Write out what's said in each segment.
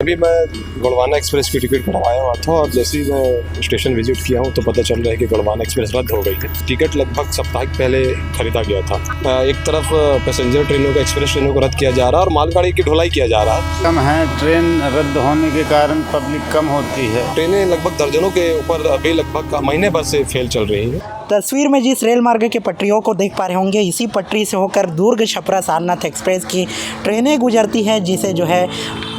अभी मैं गोंडवाना एक्सप्रेस की टिकट कटवाया हुआ था और जैसे ही मैं स्टेशन विजिट किया हूँ तो पता चल रहा है कि गोंडवाना एक्सप्रेस रद्द हो गई है। टिकट लगभग सप्ताह पहले खरीदा गया था। एक तरफ पैसेंजर ट्रेनों को, एक्सप्रेस ट्रेनों को रद्द किया जा रहा है और मालगाड़ी की ढुलाई किया जा रहा है। कम है, ट्रेन रद्द होने के कारण पब्लिक कम होती है। ट्रेनें लगभग दर्जनों के ऊपर अभी लगभग महीने भर से फेल चल रही हैं। तस्वीर में जिस रेल मार्ग के पटरियों को देख पा रहे होंगे, इसी पटरी से होकर दुर्ग छपरा सारनाथ एक्सप्रेस की ट्रेनें गुजरती हैं, जिसे जो है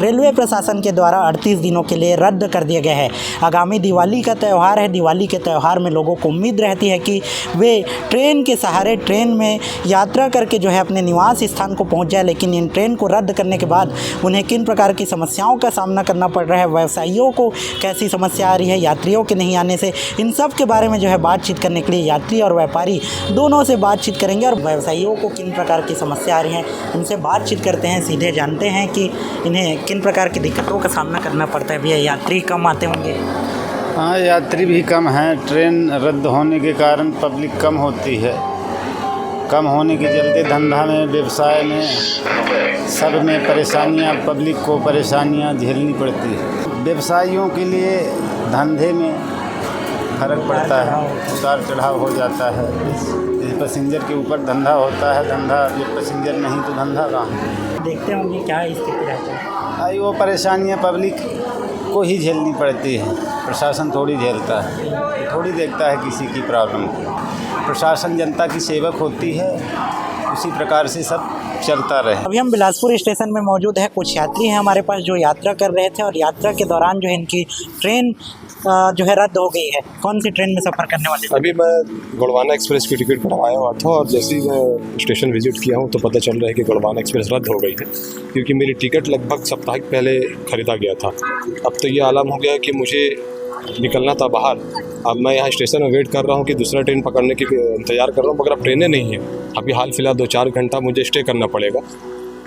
रेलवे प्रशासन के द्वारा 38 दिनों के लिए रद्द कर दिया गया है। आगामी दिवाली का त्यौहार है। दिवाली के त्यौहार में लोगों को उम्मीद रहती है कि वे ट्रेन के सहारे ट्रेन में यात्रा करके जो है अपने निवास स्थान को पहुंच जाए, लेकिन इन ट्रेन को रद्द करने के बाद उन्हें किन प्रकार की समस्याओं का सामना करना पड़ रहा है, व्यवसायियों को कैसी समस्या आ रही है यात्रियों के नहीं आने से, इन सब के बारे में जो है बातचीत करने के लिए यात्री और व्यापारी दोनों से बातचीत करेंगे। और व्यवसायियों को किन प्रकार की समस्या आ रही है उनसे बातचीत करते हैं, सीधे जानते हैं कि इन्हें किन प्रकार की दिक्कतों का सामना करना पड़ता है। भैया, यात्री कम आते होंगे? हाँ, यात्री भी कम हैं। ट्रेन रद्द होने के कारण पब्लिक कम होती है। कम होने के चलते धंधा में, व्यवसाय में, सब में परेशानियाँ, पब्लिक को परेशानियाँ झेलनी पड़ती है। व्यवसायियों के लिए धंधे में फर्क पड़ता है, उतार चढ़ाव हो जाता है। जैसे पैसेंजर के ऊपर धंधा होता है, धंधा जब पैसेंजर नहीं तो धंधा कहाँ। देखते होंगे क्या स्थिति रहती है। आई वो परेशानियाँ पब्लिक को ही झेलनी पड़ती है। प्रशासन थोड़ी झेलता है, थोड़ी देखता है किसी की प्रॉब्लम को। प्रशासन जनता की सेवक होती है, उसी प्रकार से सब चलता रहे। अभी हम बिलासपुर स्टेशन में मौजूद है। कुछ यात्री हैं हमारे पास जो यात्रा कर रहे थे और यात्रा के दौरान जो है इनकी ट्रेन जो है रद्द हो गई है। कौन सी ट्रेन में सफ़र करने वाले? अभी मैं गोंडवाना एक्सप्रेस की टिकट कटवाया हुआ था और जैसे ही मैं स्टेशन विजिट किया हूँ तो पता चल रहा है कि गोंडवाना एक्सप्रेस रद्द हो गई है, क्योंकि मेरी टिकट लगभग सप्ताह पहले खरीदा गया था। अब तो ये आलम हो गया कि मुझे निकलना था बाहर। अब मैं यहाँ स्टेशन में वेट कर रहा हूँ कि दूसरा ट्रेन पकड़ने की इंतज़ार कर रहा हूँ, मगर अब ट्रेनें नहीं हैं। अभी हाल फिलहाल 2-4 घंटा मुझे स्टे करना पड़ेगा।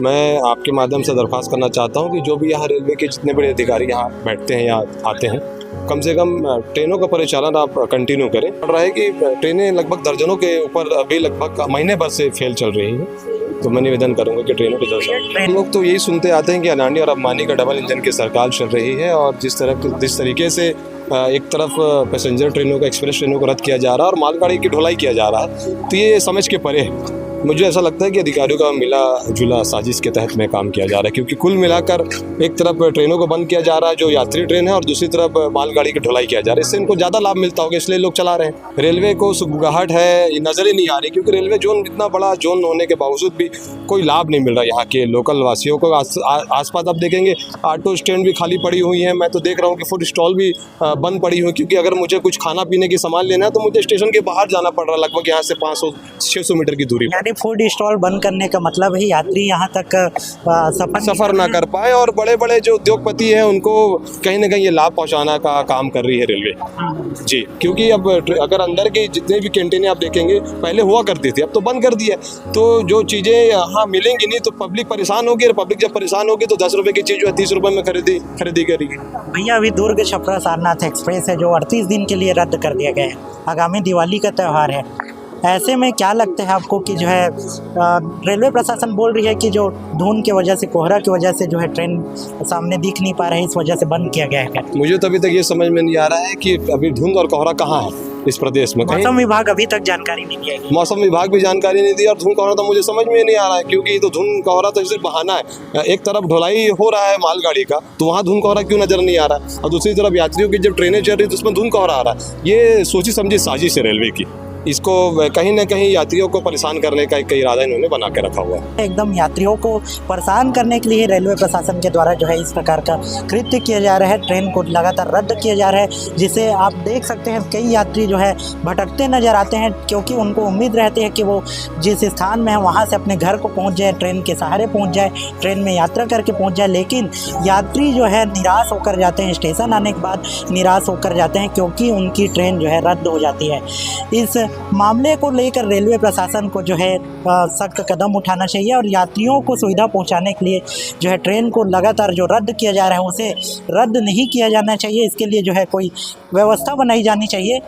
मैं आपके माध्यम से दरख्वास्त करना चाहता हूँ कि जो भी यहाँ रेलवे के जितने बड़े अधिकारी यहाँ बैठते हैं या आते हैं, कम से कम ट्रेनों का परिचालन आप कंटिन्यू करें। पड़ रहा है कि ट्रेनें लगभग दर्जनों के ऊपर अभी लगभग महीने भर से फेल चल रही हैं। तो मैं निवेदन करूंगा कि ट्रेनों के दर्शन, हम लोग तो यही सुनते आते हैं कि अडानी और अंबानी का डबल इंजन की सरकार चल रही है और जिस तरीके से एक तरफ पैसेंजर ट्रेनों को, एक्सप्रेस ट्रेनों को रद्द किया जा रहा है और मालगाड़ी की ढुलाई किया जा रहा है, तो ये समझ के परे है। मुझे ऐसा लगता है कि अधिकारियों का मिला जुला साजिश के तहत में काम किया जा रहा है, क्योंकि कुल मिलाकर एक तरफ ट्रेनों को बंद किया जा रहा है जो यात्री ट्रेन है और दूसरी तरफ मालगाड़ी की ढुलाई किया जा रहा है। इससे इनको ज़्यादा लाभ मिलता होगा, इसलिए लोग चला रहे हैं। रेलवे को सुगबुगाहट है, ये नज़र ही नहीं आ रही, क्योंकि रेलवे जोन इतना बड़ा जोन होने के बावजूद भी कोई लाभ नहीं मिल रहा यहाँ के लोकल वासियों को। आसपास आप देखेंगे ऑटो स्टैंड भी खाली पड़ी हुई हैं। मैं तो देख रहा हूँ कि फूड स्टॉल भी बंद पड़ी हुई, क्योंकि अगर मुझे कुछ खाना पीने की सामान लेना है तो मुझे स्टेशन के बाहर जाना पड़ रहा है, लगभग यहाँ से 500-600 मीटर की दूरी पर। फूड स्टॉल बंद करने का मतलब है यात्री यहाँ तक सफर ना कर पाए और बड़े बड़े जो उद्योगपति हैं उनको कहीं ना कहीं ये लाभ पहुँचाना का काम कर रही है रेलवे जी। क्योंकि अब अगर अंदर के जितने भी कैंटीनें आप देखेंगे पहले हुआ करती थी, अब तो बंद कर दिया। तो जो चीज़ें यहाँ मिलेंगी नहीं तो पब्लिक परेशान होगी, और पब्लिक जब परेशान होगी तो 10 रुपये की चीज़ जो है 30 रुपये में खरीदी करेगी। भैया, अभी दुर्ग छपरा सारनाथ एक्सप्रेस है जो 38 दिन के लिए रद्द कर दिया गया है। आगामी दिवाली का त्यौहार है, ऐसे में क्या लगता है आपको कि जो है रेलवे प्रशासन बोल रही है कि जो धुंध की वजह से, कोहरा की वजह से जो है ट्रेन सामने दिख नहीं पा रही, इस वजह से बंद किया गया है? मुझे तो अभी तक ये समझ में नहीं आ रहा है कि अभी धुंध और कोहरा कहाँ है इस प्रदेश में। मौसम विभाग अभी तक जानकारी नहीं दिया है। मौसम विभाग भी जानकारी नहीं दी और धुंध कोहरा तो मुझे समझ में नहीं आ रहा है, क्योंकि तो धुंध कोहरा तो सिर्फ बहाना है। एक तरफ ढुलाई हो रहा है मालगाड़ी का, तो वहाँ धुंध कोहरा क्यों नजर नहीं आ रहा है, और दूसरी तरफ यात्रियों की जब ट्रेनें चल रही तो उसमें धुंध कोहरा आ रहा है। ये सोची समझी साजिश है रेलवे की। इसको कहीं ना कहीं यात्रियों को परेशान करने का एक इरादा इन्होंने बना के रखा हुआ है। एकदम यात्रियों को परेशान करने के लिए रेलवे प्रशासन के द्वारा जो है इस प्रकार का कृत्य किया जा रहा है। ट्रेन को लगातार रद्द किया जा रहा है, जिसे आप देख सकते हैं कई यात्री जो है भटकते नजर आते हैं, क्योंकि उनको उम्मीद रहती है कि वो जिस स्थान में है वहाँ से अपने घर को पहुँच जाए, ट्रेन के सहारे पहुँच जाए, ट्रेन में यात्रा करके पहुँच जाए। लेकिन यात्री जो है निराश होकर जाते हैं, स्टेशन आने के बाद निराश होकर जाते हैं, क्योंकि उनकी ट्रेन जो है रद्द हो जाती है। इस मामले को लेकर रेलवे प्रशासन को जो है सख्त कदम उठाना चाहिए और यात्रियों को सुविधा पहुंचाने के लिए जो है ट्रेन को लगातार जो रद्द किया जा रहा है उसे रद्द नहीं किया जाना चाहिए। इसके लिए जो है कोई व्यवस्था बनाई जानी चाहिए।